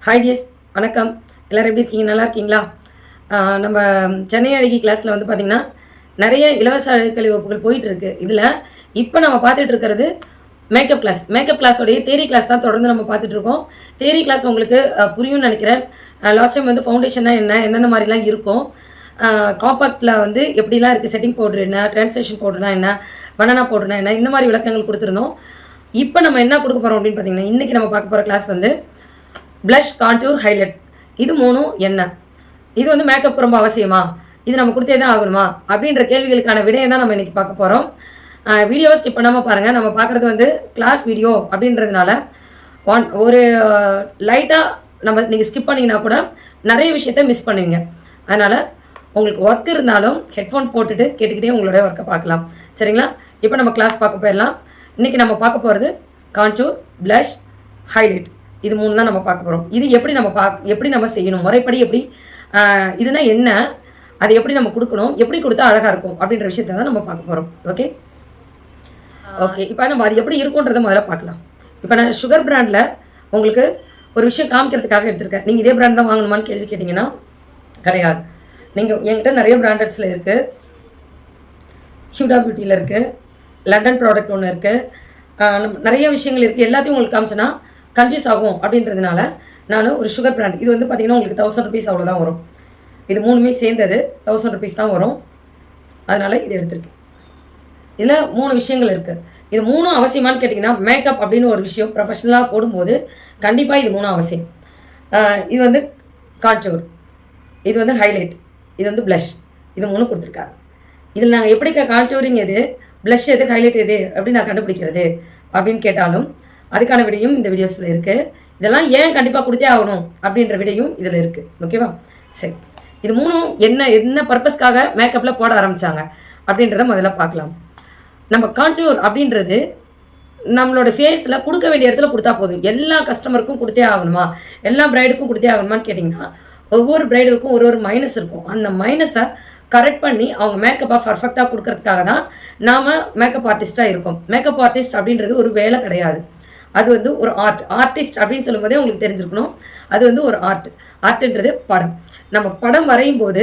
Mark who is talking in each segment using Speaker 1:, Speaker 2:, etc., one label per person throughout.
Speaker 1: Hi tears, வணக்கம். எல்லோரும் எப்படி இருக்கீங்க? நல்லா இருக்கீங்களா? நம்ம சென்னை அழகி கிளாஸில் வந்து பார்த்திங்கன்னா நிறைய இலவச அழகுக்கலை வகுப்புகள் போயிட்டுருக்கு. இதில் இப்போ நம்ம பார்த்துட்டு இருக்கிறது மேக்கப் கிளாஸோடைய தியரி கிளாஸ் தான் தொடர்ந்து நம்ம பார்த்துட்ருக்கோம். தியரி கிளாஸ் உங்களுக்கு புரியும்னு நினைக்கிறேன். லாஸ்ட் டைம் வந்து ஃபவுண்டேஷனாக என்ன, எந்தெந்த மாதிரிலாம் இருக்கும், காம்பாக்டில் வந்து எப்படிலாம் இருக்குது, செட்டிங் பவுட்ரு என்ன, ட்ரான்ஸ்லேஷன் பவுட்ருனா என்ன, பனானா பவுட்ருனா என்ன, இந்த மாதிரி விளக்கங்கள் கொடுத்துருந்தோம். இப்போ நம்ம என்ன கொடுக்க போகிறோம் அப்படின்னு பார்த்திங்கன்னா, இன்றைக்கி நம்ம பார்க்க போகிற கிளாஸ் வந்து ப்ளஷ், கான்டூர், ஹைலைட். இது மூணும் என்ன, இது வந்து மேக்கப்புக்கு ரொம்ப அவசியமா, இது நம்ம கொடுத்தே தான் ஆகணுமா அப்படின்ற கேள்விகளுக்கான விடையை தான் நம்ம இன்றைக்கி பார்க்க போகிறோம். வீடியோவை ஸ்கிப் பண்ணாமல் பாருங்கள். நம்ம பார்க்குறது வந்து கிளாஸ் வீடியோ அப்படின்றதுனால ஒரு லைட்டாக நம்ம நீங்கள் ஸ்கிப் பண்ணிங்கன்னா கூட நிறைய விஷயத்த மிஸ் பண்ணுவீங்க. அதனால் உங்களுக்கு ஒர்க் இருந்தாலும் ஹெட்ஃபோன் போட்டுட்டு கேட்டுக்கிட்டே உங்களுடைய ஒர்க்கை பார்க்கலாம். சரிங்களா? இப்போ நம்ம கிளாஸ் பார்க்க போயிடலாம். இன்றைக்கி நம்ம பார்க்க போகிறது கான்டூர், ப்ளஷ், ஹைலைட். இது மூணு தான் நம்ம பார்க்க போகிறோம். இது எப்படி நம்ம செய்யணும், முறைப்படி எப்படி, இதுனா என்ன, அதை எப்படி நம்ம கொடுக்கணும், எப்படி கொடுத்தா அழகாக இருக்கும் அப்படின்ற விஷயத்த தான் நம்ம பார்க்க போகிறோம். ஓகே, இப்போ நம்ம அது எப்படி இருக்குன்றதை முதல்ல பார்க்கலாம். இப்போ நான் சுகர் பிராண்டில் உங்களுக்கு ஒரு விஷயம் காமிக்கிறதுக்காக எடுத்திருக்கேன். நீங்கள் இதே பிராண்ட் தான் வாங்கணுமான்னு கேள்வி கேட்டிங்கன்னா கிடையாது. நீங்கள் என்கிட்ட நிறைய பிராண்டட்ஸில் இருக்குது. ஹியூடா பியூட்டியில் இருக்குது, லண்டன் ப்ராடக்ட் ஒன்று இருக்குது, நிறைய விஷயங்கள் இருக்குது. எல்லாத்தையும் உங்களுக்கு காமிச்சேன்னா கன்ஃபியூஸ் ஆகும் அப்படின்றதுனால நான் ஒரு சுகர் பிராண்ட், இது வந்து பார்த்திங்கன்னா உங்களுக்கு 1000 rupees அவ்வளோதான் வரும். இது மூணுமே சேர்ந்தது 1000 rupees தான் வரும். அதனால் இது எடுத்திருக்கேன். இதில் 3 விஷயங்கள் இருக்குது. இது 3 அவசியமானு கேட்டிங்கன்னா, மேக்கப் அப்படின்னு ஒரு விஷயம் ப்ரொஃபஷ்னலாக போடும்போது கண்டிப்பாக இது 3 அவசியம். இது வந்து கான்டூர், இது வந்து ஹைலைட், இது வந்து ப்ளஷ். இது 3 கொடுத்துருக்காங்க. இதில் நாங்கள் எப்படி கான்டூரிங் எது, ப்ளஷ் எது, ஹைலைட் எது அப்படின்னு நான் கண்டுபிடிக்கிறது அப்படின்னு கேட்டாலும் அதுக்கான விடையும் இந்த வீடியோஸில் இருக்குது. இதெல்லாம் ஏன் கண்டிப்பாக கொடுத்தே ஆகணும் அப்படின்ற விடையும் இதில் இருக்குது. ஓகேவா? சரி, இது 3 என்ன பர்பஸ்க்காக மேக்கப்பில் போட ஆரம்பித்தாங்க அப்படின்றத முதல்ல பார்க்கலாம். நம்ம கான்டூர் அப்படின்றது நம்மளோட ஃபேஸில் கொடுக்க வேண்டிய இடத்துல கொடுத்தா போதும். எல்லா கஸ்டமருக்கும் கொடுத்தே ஆகணுமா, எல்லா ப்ரைடுக்கும் கொடுத்தே ஆகணுமான்னு கேட்டிங்கன்னா, ஒவ்வொரு ப்ரைடுக்கும் ஒரு மைனஸ் இருக்கும். அந்த மைனஸை கரெக்ட் பண்ணி அவங்க மேக்கப்பை பர்ஃபெக்டாக கொடுக்கறதுக்காக தான் நாம் மேக்கப் ஆர்டிஸ்ட்டாக இருக்கோம். மேக்கப் ஆர்டிஸ்ட் அப்படின்றது ஒரு வேலை கிடையாது, அது வந்து ஒரு ஆர்டிஸ்ட் அப்படின்னு சொல்லும்போதே உங்களுக்கு தெரிஞ்சிருக்கணும். அது வந்து ஒரு ஆர்ட்ன்றது படம். நம்ம படம் வரையும் போது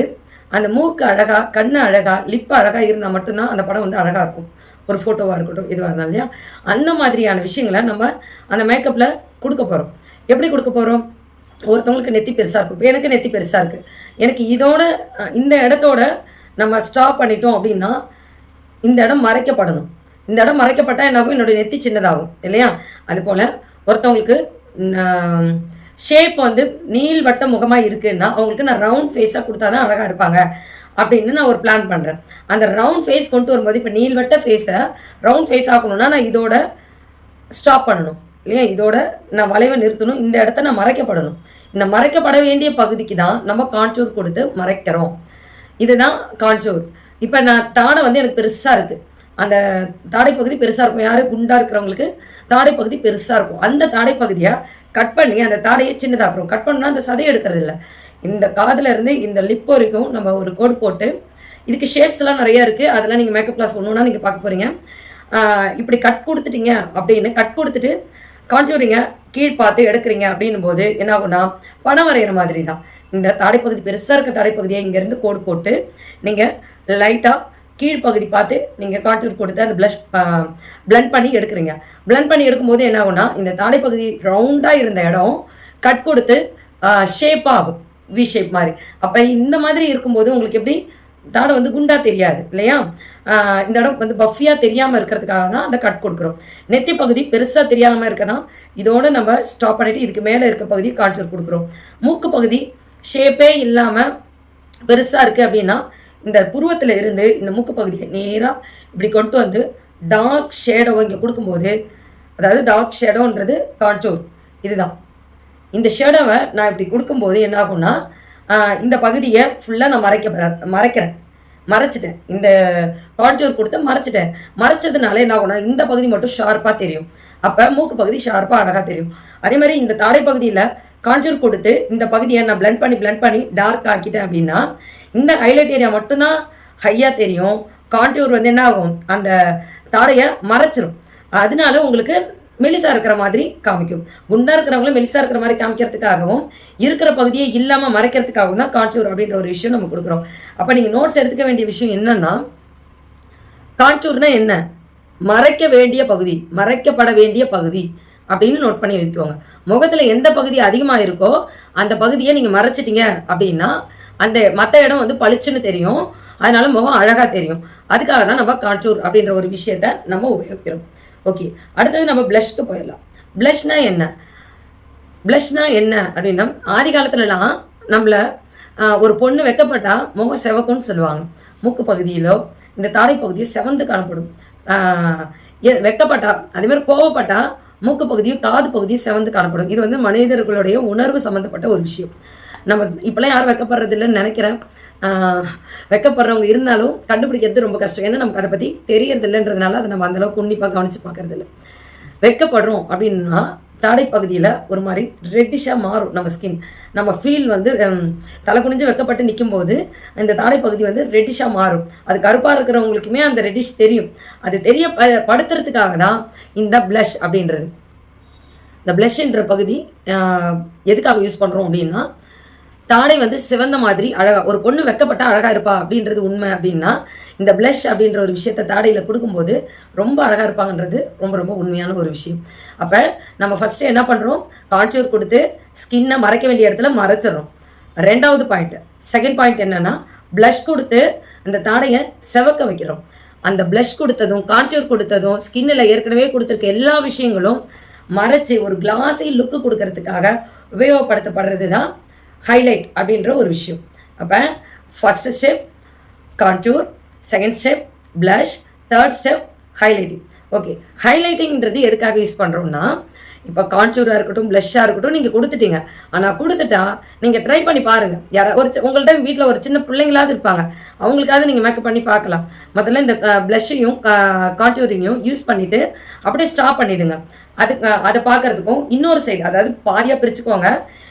Speaker 1: அந்த மூக்கு அழகாக, கண்ணு அழகாக, லிப்பு அழகாக இருந்தால் மட்டும்தான் அந்த படம் வந்து அழகாக இருக்கும். ஒரு ஃபோட்டோவாக இருக்கட்டும், இதுவாக இருந்தாலும் இல்லையா, அந்த மாதிரியான விஷயங்களை நம்ம அந்த மேக்கப்பில் கொடுக்க போகிறோம். எப்படி கொடுக்க போகிறோம்? ஒருத்தவங்களுக்கு நெத்தி பெருசாக இருக்கும். இப்போ எனக்கு நெத்தி பெருசாக இருக்குது, எனக்கு இதோட இந்த இடத்தோட நம்ம ஸ்டாப் பண்ணிட்டோம் அப்படின்னா இந்த இடம் மறைக்கப்படணும். இந்த இடம் மறைக்கப்பட்டால் என்னாகும், என்னுடைய நெத்தி சின்னதாகும் இல்லையா? அதுபோல் ஒருத்தவங்களுக்கு ஷேப் வந்து நீள்வட்ட முகமாக இருக்குன்னா அவங்களுக்கு நான் ரவுண்ட் ஃபேஸாக கொடுத்தா தான் அழகாக இருப்பாங்க அப்படின்னு நான் ஒரு பிளான் பண்ணுறேன். அந்த ரவுண்ட் ஃபேஸ் கொண்டு வரும்போது இப்போ நீள்வட்ட ஃபேஸை ரவுண்ட் ஃபேஸ் ஆகணும்னா நான் இதோட ஸ்டாப் பண்ணணும் இல்லையா? இதோட நான் வளைவை நிறுத்தணும். இந்த இடத்த நான் மறைக்கப்படணும். இந்த மறைக்கப்பட வேண்டிய பகுதிக்கு தான் நம்ம கான்டூர் கொடுத்து மறைக்கிறோம். இதுதான் கான்டூர். இப்போ நான் தாடை வந்து எனக்கு பெருசாக இருக்குது, அந்த தாடை பகுதி பெருசாக இருக்கும். யார் குண்டாக இருக்கிறவங்களுக்கு தாடை பகுதி பெருசாக இருக்கும். அந்த தாடை பகுதியை கட் பண்ணி அந்த தாடையை சின்னதாக்குறோம். கட் பண்ணால் அந்த சதையை எடுக்கிறது இல்லை. இந்த காதில் இருந்து இந்த லிப் வரைக்கும் நம்ம ஒரு கோடு போட்டு, இதுக்கு ஷேப்ஸ்லாம் நிறையா இருக்குது. அதெல்லாம் நீங்கள் மேக்கப் கிளாஸ் ஒன்றுனா நீங்கள் பார்க்க போகிறீங்க. இப்படி கட் கொடுத்துட்டீங்க அப்படின்னு கட் கொடுத்துட்டு கான்டூரிங்க கீழ் பார்த்து எடுக்கிறீங்க அப்படின்னும் போது என்ன ஆகும்னா படம் வரைகிற மாதிரி தான். இந்த தாடைப்பகுதி பெருசாக இருக்க தாடைப்பகுதியை இங்கேருந்து கோடு போட்டு நீங்கள் லைட்டாக கீழ்ப்பகுதி பார்த்து நீங்கள் கான்டூர் கொடுத்து அந்த பிளண்ட் பண்ணி எடுக்கிறீங்க. பிளண்ட் பண்ணி எடுக்கும்போது என்ன ஆகும்னா இந்த தாடைப்பகுதி ரவுண்டாக இருந்த இடம் கட் கொடுத்து ஷேப்பாக ஆகும், வி ஷேப் மாதிரி. அப்போ இந்த மாதிரி இருக்கும்போது உங்களுக்கு எப்படி தாடை வந்து குண்டாக தெரியாது இல்லையா? இந்த இடம் வந்து பஃபியாக தெரியாமல் இருக்கிறதுக்காக தான் அந்த கட் கொடுக்குறோம். நெத்தி பகுதி பெருசாக தெரியாமல் இருக்க தான் இதோடு நம்ம ஸ்டாப் பண்ணிவிட்டு இதுக்கு மேலே இருக்க பகுதி கான்டூர் கொடுக்குறோம். மூக்கு பகுதி ஷேப்பே இல்லாமல் பெருசாக இருக்குது அப்படின்னா இந்த புருவத்தில் இருந்து இந்த மூக்கு பகுதியை நேராக இப்படி கொண்டு வந்து டார்க் ஷேடோ இங்கே கொடுக்கும்போது, அதாவது டார்க் ஷேடோன்றது கான்டூர் இதுதான். இந்த ஷேடோவை நான் இப்படி கொடுக்கும்போது என்ன ஆகும்னா இந்த பகுதியை ஃபுல்லாக நான் மறைச்சிட்டேன். இந்த கான்டூர் கொடுத்து மறைச்சதுனால என்ன ஆகும்னா இந்த பகுதி மட்டும் ஷார்ப்பாக தெரியும். அப்போ மூக்கு பகுதி ஷார்ப்பாக அழகாக தெரியும். அதே மாதிரி இந்த தாடை பகுதியில் கான்டூர் கொடுத்து இந்த பகுதியை நான் பிளண்ட் பண்ணி டார்க் ஆக்கிட்டேன் அப்படின்னா இந்த ஹைலைட் ஏரியா மட்டும்தான் ஹையாக தெரியும். கான்டூர் வந்து என்ன ஆகும், அந்த தாடையை மறைச்சிரும். அதனால உங்களுக்கு மெலிசாக இருக்கிற மாதிரி காமிக்கும். குண்டாக இருக்கிறவங்களும் மெலிசாக இருக்கிற மாதிரி காமிக்கிறதுக்காகவும் இருக்கிற பகுதியை இல்லாமல் மறைக்கிறதுக்காகவும் தான் கான்டூர் அப்படின்ற ஒரு விஷயம் நம்ம கொடுக்குறோம். அப்போ நீங்கள் நோட்ஸ் எடுத்துக்க வேண்டிய விஷயம் என்னன்னா, கான்டூர்னா என்ன? மறைக்க வேண்டிய பகுதி, மறைக்கப்பட வேண்டிய பகுதி அப்படின்னு நோட் பண்ணி எழுதிக்கோங்க. முகத்தில் எந்த பகுதி அதிகமாக இருக்கோ அந்த பகுதியை நீங்கள் மறைச்சிட்டிங்க அப்படின்னா அந்த மற்ற இடம் வந்து பளிச்சுன்னு தெரியும், அதனால முகம் அழகாக தெரியும். அதுக்காக தான் நம்ம கான்டூர் அப்படின்ற ஒரு விஷயத்த நம்ம உபயோகிக்கிறோம். ஓகே, அடுத்தது நம்ம ப்ளஷ்க்கு போயிடலாம். ப்ளஷ்னா என்ன? ப்ளஷ்னா என்ன அப்படின்னா, ஆதி காலத்துலலாம் நம்மளை ஒரு பொண்ணு வெக்கப்பட்டா முகம் செவக்கும்னு சொல்லுவாங்க. மூக்கு பகுதியிலோ இந்த தாடை பகுதியோ செவந்து காணப்படும். வெக்கப்பட்டா அதேமாதிரி கோவப்பட்டா மூக்கு பகுதியும் காது பகுதியும் செவந்து காணப்படும். இது வந்து மனிதர்களுடைய உணர்வு சம்மந்தப்பட்ட ஒரு விஷயம். நம்ம இப்போலாம் யாரும் வெக்கப்படுறது இல்லைன்னு நினைக்கிறேன். வெக்கப்படுறவங்க இருந்தாலும் கண்டுபிடிக்கிறது ரொம்ப கஷ்டம். ஏன்னா நமக்கு அதை பற்றி தெரியறது இல்லைன்றதுனால அதை நம்ம அந்தளவுக்கு உன்னிப்பாக கவனித்து பார்க்கறது இல்லை. வெக்கப்படுறோம் அப்படின்னா தாடை பகுதியில் ஒரு மாதிரி ரெட்டிஷாக மாறும் நம்ம ஸ்கின். நம்ம ஃபீல் வந்து தலை குனிஞ்சு வெக்கப்பட்டு நிற்கும்போது இந்த தாடை பகுதி வந்து ரெட்டிஷாக மாறும். அது கருப்பாக இருக்கிறவங்களுக்குமே அந்த ரெட்டிஷ் தெரியும். அது படுத்துறதுக்காக தான் இந்த ப்ளஷ் அப்படின்றது. இந்த ப்ளஷ்ன்ற பகுதி எதுக்காக யூஸ் பண்ணுறோம் அப்படின்னா, தாடை வந்து சிவந்த மாதிரி அழகாக, ஒரு பொண்ணு வெக்கப்பட்டா அழகாக இருப்பா அப்படின்றது உண்மை அப்படின்னா, இந்த ப்ளஷ் அப்படின்ற ஒரு விஷயத்தை தாடையில் கொடுக்கும்போது ரொம்ப அழகாக இருப்பாங்கன்றது ரொம்ப ரொம்ப உண்மையான ஒரு விஷயம். அப்போ நம்ம ஃபஸ்ட்டு என்ன பண்ணுறோம்? கான்டூர் கொடுத்து ஸ்கின்னை மறைக்க வேண்டிய இடத்துல மறைச்சிடறோம். ரெண்டாவது பாயிண்ட், செகண்ட் பாயிண்ட் என்னென்னா, ப்ளஷ் கொடுத்து அந்த தாடையை செவக்க வைக்கிறோம். அந்த ப்ளஷ் கொடுத்ததும் கான்டூர் கொடுத்ததும் ஸ்கின்னில் ஏற்கனவே கொடுத்துருக்க எல்லா விஷயங்களும் மறைச்சி ஒரு கிளாஸி லுக்கு கொடுக்கறதுக்காக உபயோகப்படுத்தப்படுறது தான் ஹைலைட் அப்படின்ற ஒரு விஷயம். அப்போ first step contour, second step blush, third step highlighting. Okay, ஹைலைட்டிங்கிறது எதுக்காக யூஸ் பண்ணுறோம்னா, இப்போ கான்டூராக இருக்கட்டும் ப்ளஷ்ஷாக இருக்கட்டும் நீங்கள் கொடுத்துட்டீங்க. ஆனால் கொடுத்துட்டா நீங்கள் ட்ரை பண்ணி பாருங்கள். உங்கள்கிட்ட வீட்டில் ஒரு சின்ன பிள்ளைங்களாவது இருப்பாங்க, அவங்களுக்காவது நீங்கள் மேக்கப் பண்ணி பார்க்கலாம். முதல்ல இந்த ப்ளஷ்ஷையும் கான்டூரையும் யூஸ் பண்ணிவிட்டு அப்படியே ஸ்டாப் பண்ணிவிடுங்க. அதை பார்க்குறதுக்கும் இன்னொரு சைடு, அதாவது பாதியாக பிரிச்சுக்கோங்க.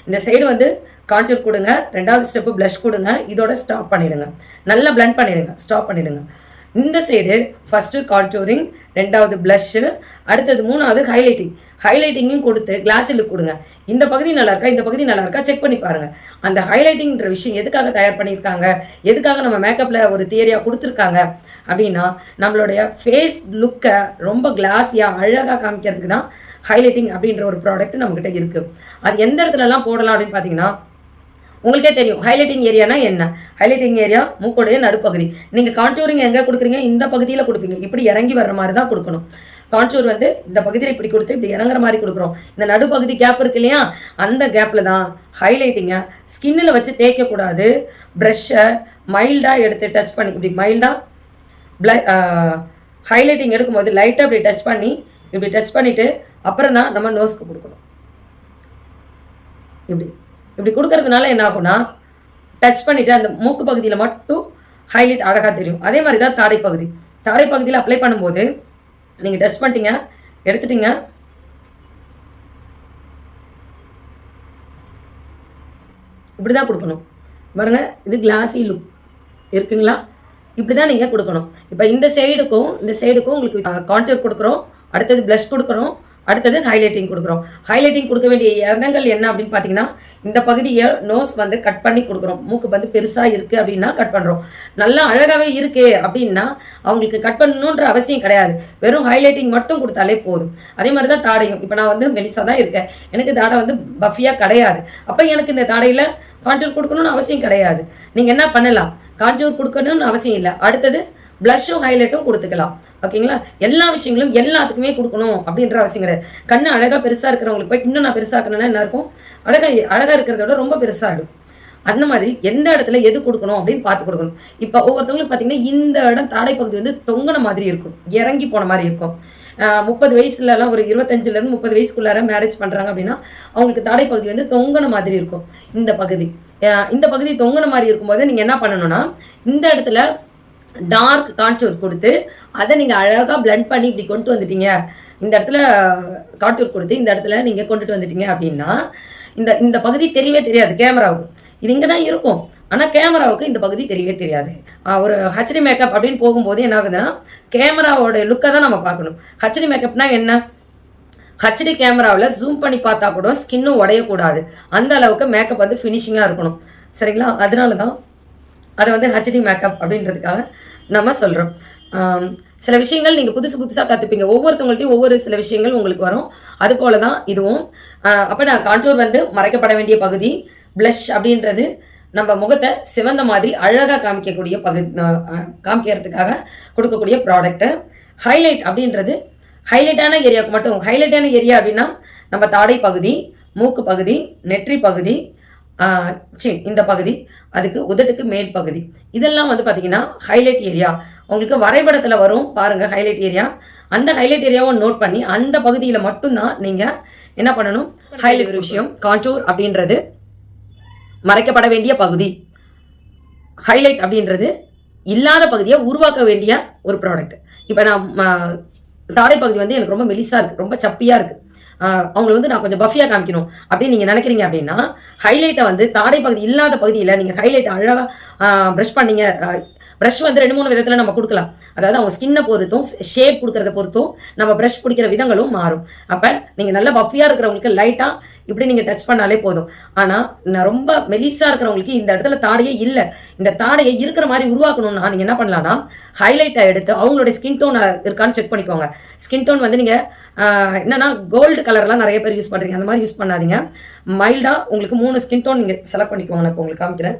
Speaker 1: இந்த சைடு வந்து கான்டூர் கொடுங்க, ரெண்டாவது ஸ்டெப்பு ப்ளஷ் கொடுங்க, இதோட ஸ்டாப் பண்ணிவிடுங்க. நல்லா பிளண்ட் பண்ணிவிடுங்க, ஸ்டாப் பண்ணிவிடுங்க. இந்த சைடு ஃபஸ்ட்டு கான்டூரிங், ரெண்டாவது ப்ளஷ்ஷு, அடுத்தது மூணாவது ஹைலைட்டிங். ஹைலைட்டிங்கும் கொடுத்து கிளாஸில் கொடுங்க. இந்த பகுதி நல்லா இருக்கா, இந்த பகுதி நல்லா இருக்கா செக் பண்ணி பாருங்கள். அந்த ஹைலைட்டிங்ன்ற விஷயம் எதுக்காக தயார் பண்ணியிருக்காங்க, எதுக்காக நம்ம மேக்கப்பில் ஒரு தியரியாக கொடுத்துருக்காங்க அப்படின்னா, நம்மளுடைய ஃபேஸ் லுக்கை ரொம்ப கிளாஸியாக அழகாக காமிக்கிறதுக்கு தான் ஹைலைட்டிங் அப்படின்ற ஒரு ப்ராடக்ட் நம்மக்கிட்ட இருக்குது. அது எந்த இடத்துலலாம் போடலாம் அப்படின்னு பார்த்தீங்கன்னா, உங்களுக்கே தெரியும் ஹைலைட்டிங் ஏரியானா என்ன. ஹைலைட்டிங் ஏரியா மூக்கோடைய நடுப்பகுதி. நீங்கள் கான்டூரிங் எங்கே கொடுக்குறீங்க, இந்த பகுதியில் கொடுப்பீங்க. இப்படி இறங்கி வர்ற மாதிரி தான் கொடுக்கணும். கான்டூர் வந்து இந்த பகுதியில் இப்படி கொடுத்து இப்படி இறங்குற மாதிரி கொடுக்குறோம். இந்த நடுப்பகுதி கேப் இருக்கு இல்லையா, அந்த கேப்பில் தான் ஹைலைட்டிங்கை ஸ்கின்னில் வச்சு தேய்க்கக்கூடாது. ப்ரஷ்ஷை மைல்டாக எடுத்து டச் பண்ணி இப்படி மைல்டாக ஹைலைட்டிங் எடுக்கும்போது லைட்டாக இப்படி டச் பண்ணிவிட்டு அப்புறம் தான் நம்ம நோஸ்க்கு கொடுக்கணும். இப்படி கொடுக்கறதுனால என்ன ஆகும்னா, டச் பண்ணிவிட்டு அந்த மூக்கு பகுதியில் மட்டும் ஹைலைட் அழகாக தெரியும். அதே மாதிரி தான் தாடை பகுதியில் அப்ளை பண்ணும்போது நீங்கள் டச் பண்ணிட்டீங்க, எடுத்துட்டீங்க, இப்படி தான் கொடுக்கணும். பாருங்கள், இது கிளாஸி லுக் இருக்குங்களா, இப்படி தான் நீங்கள் கொடுக்கணும். இப்போ இந்த சைடுக்கும் உங்களுக்கு கான்டூர் கொடுக்குறோம், அடுத்தது ப்ளஷ் கொடுக்குறோம், அடுத்தது ஹைலைட்டிங் கொடுக்குறோம். ஹைலைட்டிங் கொடுக்க வேண்டிய இடங்கள் என்ன அப்படின்னு பார்த்தீங்கன்னா, இந்த பகுதியை நோஸ் வந்து கட் பண்ணி கொடுக்குறோம். மூக்கு வந்து பெருசாக இருக்குது அப்படின்னா கட் பண்ணுறோம். நல்லா அழகாகவே இருக்குது அப்படின்னா அவங்களுக்கு கட் பண்ணணுன்ற அவசியம் கிடையாது. வெறும் ஹைலைட்டிங் மட்டும் கொடுத்தாலே போதும். அதே மாதிரி தான் தாடையும். இப்போ நான் வந்து மெலிசாக தான் இருக்கேன், எனக்கு தாடை வந்து பஃபியாக கிடையாது. அப்போ எனக்கு இந்த தாடையில் கான்டூர் கொடுக்கணும்னு அவசியம் கிடையாது. நீங்கள் என்ன பண்ணலாம், கான்டூர் கொடுக்கணும்னு அவசியம் இல்லை, அடுத்தது ப்ளஷ்ஷும் ஹைலைட்டும் கொடுத்துக்கலாம். ஓகேங்களா, எல்லா விஷயங்களும் எல்லாத்துக்குமே கொடுக்கணும் அப்படின்ற அவசியம் கிடையாது. கண்ணு அழகாக பெருசாக இருக்கிறவங்களுக்கு போய் இன்னும் நான் பெருசாக்கணும்னா என்ன இருக்கும், அழகாக இருக்கிறத விட ரொம்ப பெருசாகிடும். அந்த மாதிரி எந்த இடத்துல எது கொடுக்கணும் அப்படின்னு பார்த்து கொடுக்கணும். இப்போ ஒவ்வொருத்தவங்களுக்கு பார்த்தீங்கன்னா இந்த இடம் தாடை பகுதி வந்து தொங்கின மாதிரி இருக்கும், இறங்கி போன மாதிரி இருக்கும். 30 வயசுலலாம் ஒரு 25லேருந்து 30 வயசுக்குள்ளார மேரேஜ் பண்ணுறாங்க அப்படின்னா அவங்களுக்கு தாடை பகுதி வந்து தொங்கின மாதிரி இருக்கும். இந்த பகுதி தொங்கின மாதிரி இருக்கும்போது நீங்கள் என்ன பண்ணணும்னா, இந்த இடத்துல டார்க் கான்டூர் கொடுத்து அதை நீங்கள் அழகாக பிளண்ட் பண்ணி இப்படி கொண்டு வந்துட்டீங்க. இந்த இடத்துல கான்டூர் கொடுத்து இந்த இடத்துல நீங்கள் கொண்டுட்டு வந்துட்டீங்க அப்படின்னா இந்த பகுதி தெரியவே தெரியாது கேமராவுக்கு. இது இங்கே தான் இருக்கும், ஆனால் கேமராவுக்கு இந்த பகுதி தெரியவே தெரியாது. ஒரு ஹச்டி மேக்கப் அப்படின்னு போகும்போது என்ன ஆகுதுன்னா, கேமராவோட லுக்கை தான் நம்ம பார்க்கணும். ஹச்டி மேக்கப்னா என்ன, ஹெச்டி கேமராவில் ஜூம் பண்ணி பார்த்தா கூட ஸ்கின்னும் உடையக்கூடாது, அந்த அளவுக்கு மேக்கப் வந்து ஃபினிஷிங்காக இருக்கணும். சரிங்களா? அதனால தான் அதை வந்து ஹெச்டி மேக்கப் அப்படின்றதுக்காக நம்ம சொல்கிறோம். சில விஷயங்கள் நீங்கள் புதுசாக கற்றுப்பீங்க, ஒவ்வொருத்தவங்கள்ட்டையும் ஒவ்வொரு சில விஷயங்கள் உங்களுக்கு வரும். அது போல தான் இதுவும். அப்போ நான் கான்டூர் வந்து மறைக்கப்பட வேண்டிய பகுதி, ப்ளஷ் அப்படின்றது நம்ம முகத்தை சிவந்த மாதிரி அழகாக காமிக்கக்கூடிய காமிக்கிறதுக்காக கொடுக்கக்கூடிய ப்ராடக்ட்டு. ஹைலைட் அப்படின்றது ஹைலைட்டான ஏரியாவுக்கு மட்டும். ஹைலைட்டான ஏரியா அப்படின்னா நம்ம தாடை பகுதி, மூக்கு பகுதி, நெற்றி பகுதி, இந்த பகுதி, அதுக்கு உதட்டுக்கு மேல் பகுதி, இதெல்லாம் வந்து பார்த்தீங்கன்னா ஹைலைட் ஏரியா. உங்களுக்கு வரைபடத்தில் வரும் பாருங்கள் ஹைலைட் ஏரியா. அந்த ஹைலைட் ஏரியாவை நோட் பண்ணி அந்த பகுதியில் மட்டும்தான் நீங்கள் என்ன பண்ணணும், ஹைலைட். ஒரு விஷயம், கான்டூர் அப்படின்றது மறைக்கப்பட வேண்டிய பகுதி, ஹைலைட் அப்படின்றது இல்லாத பகுதியை உருவாக்க வேண்டிய ஒரு ப்ராடக்ட். இப்போ நான் தாடை பகுதி வந்து எனக்கு ரொம்ப மெலிசாக இருக்குது, ரொம்ப சப்பியாக இருக்குது, அவங்களை வந்து நான் கொஞ்சம் பஃபியாக காமிக்கணும் அப்படின்னு நீங்கள் நினைக்கிறீங்க அப்படின்னா, ஹைலைட்டை வந்து தாடை பகுதி இல்லாத பகுதியில் நீங்கள் ஹைலைட்டை அழகாக ப்ரஷ் பண்ணீங்க. ப்ரஷ் வந்து 2-3 விதத்தில் நம்ம கொடுக்கலாம். அதாவது அவங்க ஸ்கின்னை பொறுத்தும் ஷேப் கொடுக்குறத பொறுத்தும் நம்ம ப்ரஷ் பிடிக்கிற விதங்களும் மாறும். அப்போ நீங்கள் நல்லா பஃபியாக இருக்கிறவங்களுக்கு லைட்டாக இப்படி நீங்கள் டச் பண்ணாலே போதும். ஆனால் நான் ரொம்ப மெலிசாக இருக்கிறவங்களுக்கு இந்த இடத்துல தாடையே இல்லை, இந்த தாடையை இருக்கிற மாதிரி உருவாக்கணும்னா நீங்கள் என்ன பண்ணலாம்னா, ஹைலைட்டை எடுத்து அவங்களுடைய ஸ்கின் டோன் இருக்கான்னு செக் பண்ணிக்கோங்க. ஸ்கின் டோன் வந்து நீங்கள் என்னன்னா கோல்டு கலர்லாம் நிறைய பேர் யூஸ் பண்ணுறீங்க, அந்த மாதிரி யூஸ் பண்ணாதீங்க. மைல்டாக உங்களுக்கு 3 ஸ்கின் டோன் நீங்கள் செலக்ட் பண்ணிக்கோங்க. நான் இப்போ உங்களுக்கு காமிக்கிறேன்.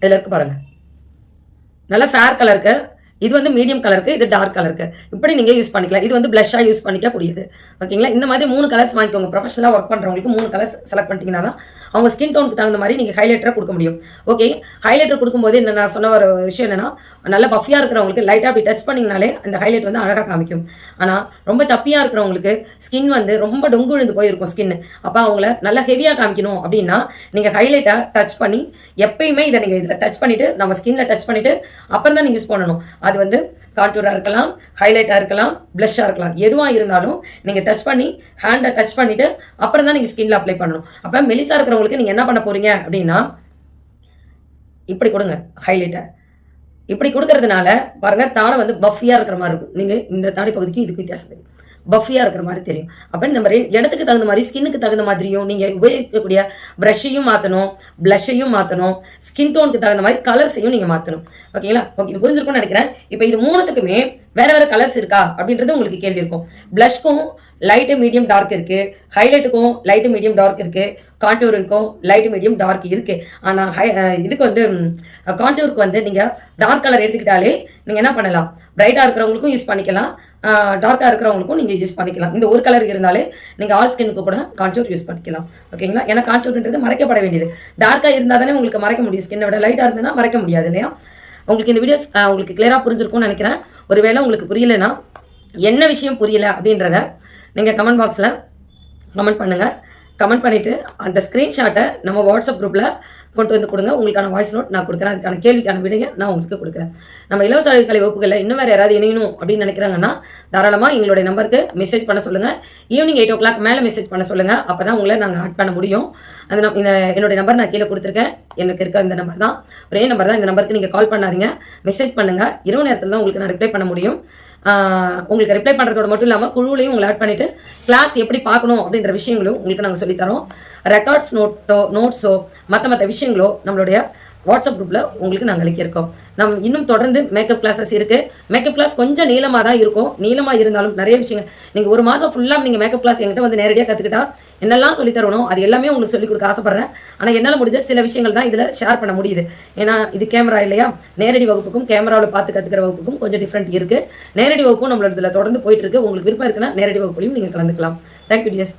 Speaker 1: இதில் இருக்கு பாருங்கள், நல்ல ஃபேர் கலருக்கு, இது வந்து மீடியம் கலருக்கு, இது டார்க் கலருக்கு, இப்படி நீங்கள் யூஸ் பண்ணிக்கலாம். இது வந்து ப்ளஷ்ஷாக யூஸ் பண்ணிக்கக்கூடியது. ஓகேங்களா? இந்த மாதிரி 3 கலர்ஸ் வாங்கிக்கோங்க. ப்ரொஃபஷனலாக ஒர்க் பண்ணுறவங்களுக்கு 3 கலர்ஸ் செலக்ட் பண்ணிட்டீங்கன்னா தான் அவங்க ஸ்கின் டோனுக்கு தகுந்த மாதிரி நீங்கள் ஹைலைட்டரை கொடுக்க முடியும். ஓகே, ஹைலைட்டர் கொடுக்கும்போது என்ன நான் சொன்ன ஒரு விஷயம் என்னென்னா, நல்ல பஃபியாக இருக்கிறவங்களுக்கு லைட்டாக அப்படி டச் பண்ணிங்கனாலே அந்த ஹைலைட் வந்து அழகாக காமிக்கும். ஆனால் ரொம்ப சப்பியாக இருக்கிறவங்களுக்கு ஸ்கின் வந்து ரொம்ப டொங்கு விழுந்து போயிருக்கும் ஸ்கின். அப்போ அவங்கள நல்லா ஹெவியாக காமிக்கணும் அப்படின்னா நீங்கள் ஹைலைட்டை டச் பண்ணி, எப்பயுமே இதை நீங்கள் இதில் டச் பண்ணிவிட்டு, நம்ம ஸ்கின்னில் டச் பண்ணிவிட்டு அப்புறம் தான் நீங்கள் யூஸ் பண்ணணும். அது வந்து கான்டூராக இருக்கலாம், ஹைலைட்டாக இருக்கலாம், ப்ளஷ்ஷாக இருக்கலாம், எதுவாக இருந்தாலும் நீங்கள் டச் பண்ணி ஹேண்டை டச் பண்ணிவிட்டு அப்புறம் தான் நீங்கள் ஸ்கின்னில் அப்ளை பண்ணணும். அப்போ மெலிசாக இருக்கிறவங்களுக்கு நீங்கள் என்ன பண்ண போகிறீங்க அப்படின்னா, இப்படி கொடுங்க ஹைலைட்டை. இப்படி கொடுக்கறதுனால பாருங்கள் தாடை வந்து பஃபியாக இருக்கிற மாதிரி இருக்கும். நீங்கள் இந்த தாடை பகுதிக்கும் இதுக்கு வித்தியாசம் தெரியும், பஃபியாக இருக்கிற மாதிரி தெரியும். அப்போ நம்ம இடத்துக்கு தகுந்த மாதிரி, ஸ்கின்னுக்கு தகுந்த மாதிரியும் நீங்கள் உபயோகிக்கக்கூடிய ப்ரஷ்ஷையும் மாற்றணும், ப்ளஷ்ஷையும் மாற்றணும், ஸ்கின் டோனுக்கு தகுந்த மாதிரி கலர்ஸையும் நீங்கள் மாற்றணும். ஓகேங்களா? ஓகே, இது புரிஞ்சிருக்கும்னு நினைக்கிறேன். இப்போ இது 3த்துக்குமே வேறு வேறு கலர்ஸ் இருக்கா அப்படின்றது உங்களுக்கு கேள்வி இருக்கும். ப்ளஷ்க்கும் லைட்டு மீடியம் டார்க் இருக்குது, ஹைலைட்டுக்கும் லைட்டு மீடியம் டார்க் இருக்குது, கான்டூருக்கும் லைட்டு மீடியம் டார்க் இருக்குது. ஆனால் இதுக்கு வந்து கான்டூருக்கு வந்து நீங்கள் டார்க் கலர் எடுத்துக்கிட்டாலே நீங்கள் என்ன பண்ணலாம், பிரைட்டாக இருக்கிறவங்களுக்கும் யூஸ் பண்ணிக்கலாம், டார்க்காக இருக்கிறவங்களுக்கும் நீங்கள் யூஸ் பண்ணிக்கலாம். இந்த ஒரு கலர் இருந்தாலே நீங்கள் ஆல் ஸ்கின்னுக்கு கூட கான்டூர் யூஸ் பண்ணிக்கலாம். ஓகேங்களா? ஏன்னா கான்டூர்ன்றது மறைக்கப்பட வேண்டியது. டார்க்காக இருந்தால் தானே உங்களுக்கு மறைக்க முடியும், ஸ்கின்னை விட லைட்டாக இருந்ததுன்னா மறைக்க முடியாது இல்லையா? உங்களுக்கு இந்த வீடியோஸ் உங்களுக்கு கிளியராக புரிஞ்சிருக்கும்னு நினைக்கிறேன். ஒருவேளை உங்களுக்கு புரியலைன்னா, என்ன விஷயம் புரியல அப்படின்றத நீங்கள் கமெண்ட் பாக்ஸில் கமெண்ட் பண்ணுங்கள். கமெண்ட் பண்ணிவிட்டு அந்த ஸ்க்ரீன்ஷாட்டை நம்ம வாட்ஸ்அப் குரூப்பில் கொண்டு வந்து கொடுங்க. உங்களுக்கான வாய்ஸ் நோட் நான் கொடுக்குறேன், அதுக்கான கேள்விக்கான விடையை நான் உங்களுக்கு கொடுக்குறேன். நம்ம இலவச அழகுக்கலை வகுப்புகளில் இன்னும் வேறு யாராவது இணையணும் அப்படின்னு நினைக்கிறாங்கன்னா தாராளமாக எங்களுடைய நம்பருக்கு மெசேஜ் பண்ண சொல்லுங்கள். ஈவினிங் 8 o'clock மேலே மெசேஜ் பண்ண சொல்லுங்கள். அப்போ தான் உங்களை நாங்கள் ஆட் பண்ண முடியும். அந்த என்னுடைய நம்பர் நான் கீழே கொடுத்துருக்கேன். எனக்கு இருக்க இந்த நம்பர் தான், ஒரே நம்பர் தான். இந்த நம்பருக்கு நீங்கள் கால் பண்ணாதீங்க, மெசேஜ் பண்ணுங்கள். இரவு நேரத்தில் தான் உங்களுக்கு நான் ரிப்ளை பண்ண முடியும். உங்களுக்கு ரிப்ளை பண்ணுறதோட மட்டும் இல்லாமல் குழுவிலையும் உங்களை ஆட் பண்ணிவிட்டு கிளாஸ் எப்படி பார்க்கணும் அப்படின்ற விஷயங்களும் உங்களுக்கு நாங்கள் சொல்லித்தரோம். ரெக்கார்ட்ஸ் நோட்ஸோ மற்ற விஷயங்களோ நம்மளுடைய வாட்ஸ்அப் குரூப்பில் உங்களுக்கு நாங்கள் அளிக்கிருக்கோம். இன்னும் தொடர்ந்து மேக்கப் கிளாஸஸ் இருக்குது. மேக்கப் கிளாஸ் கொஞ்சம் நீளமாக தான் இருக்கும். நீளமாக இருந்தாலும் நிறைய விஷயங்கள் நீங்கள் 1 மாதம் ஃபுல்லாக நீங்கள் மேக்கப் கிளாஸ் என்கிட்ட வந்து நேரடியாக கற்றுக்கிட்டா என்னெல்லாம் சொல்லித்தரணும் அது எல்லாமே உங்களுக்கு சொல்லிக் கொடுக்க ஆசைப்பட்றேன். ஆனால் என்னால் முடிஞ்ச சில விஷயங்கள் தான் இதில் ஷேர் பண்ண முடியுது. ஏன்னா இது கேமரா இல்லையா, நேரடி வகுப்புக்கும் கேமராவில் பார்த்து கற்றுக்கிற வகுப்புக்கும் கொஞ்சம் டிஃப்ரெண்ட் இருக்குது. நேரடி வகுப்பும் நம்மளோட இதில் தொடர்ந்து போயிட்டு இருக்கு. உங்களுக்கு விருப்பம் இருக்குன்னா நேரடி வகுப்புலையும் நீங்கள் கலந்துக்கலாம். Thank you tears.